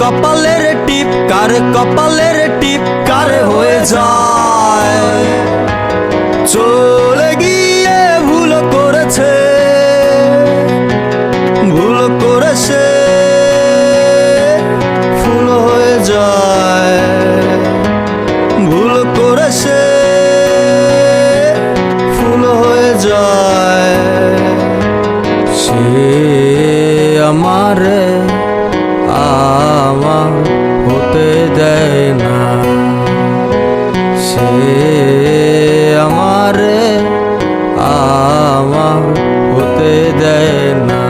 কপালের টিপ, কার কপালের টিপ কার হয়ে যায়। চলে গিয়ে ভুল করেছে, ভুল করেছে, ফুল হয়ে যায়। ভুল করেছে, ফুল হয়ে যায়। সে আমারে আমার হতে দেয় না, সে আমারে আমার হতে দেয় না।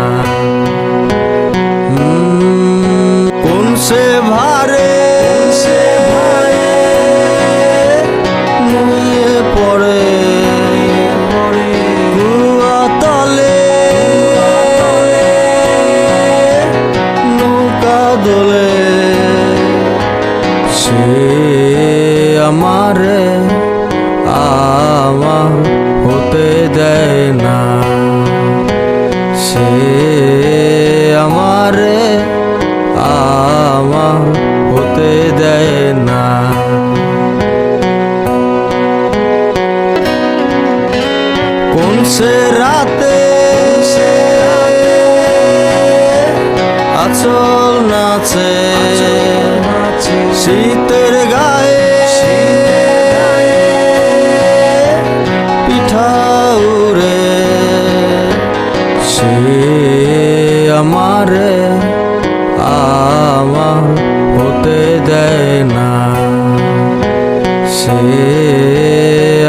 কোন সে ভারে নুয়ে পড়ে কুয়া তলে, নৌকা দোলে। সে আমারে আমার হতে দেয় না, সে আমারে আমার হতে দেয় না। কোন সে রাতে আচল নাচে শীতের গায়ে, পিঠা উড়ে। সে আমারে আমার হতে দেয় না, সে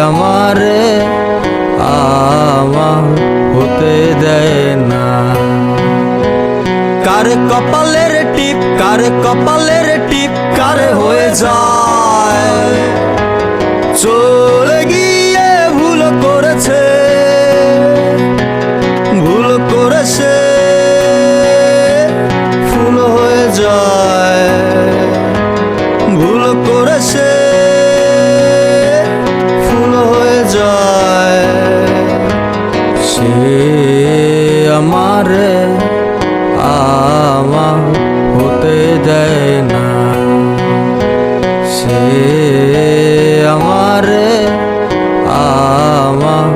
আমারে আমার হতে দেয় না। কার কপালের টিপ, কার কপালের টিপ কার হয়ে যায়। চলে গিয়ে ভুল করেছে, ভুল করেছে, ফুল হয়ে যায়। ভুল করেছে, ফুল হয়ে যায়। সে আমারে আমার হতে দেয় না, সে আমারে আমার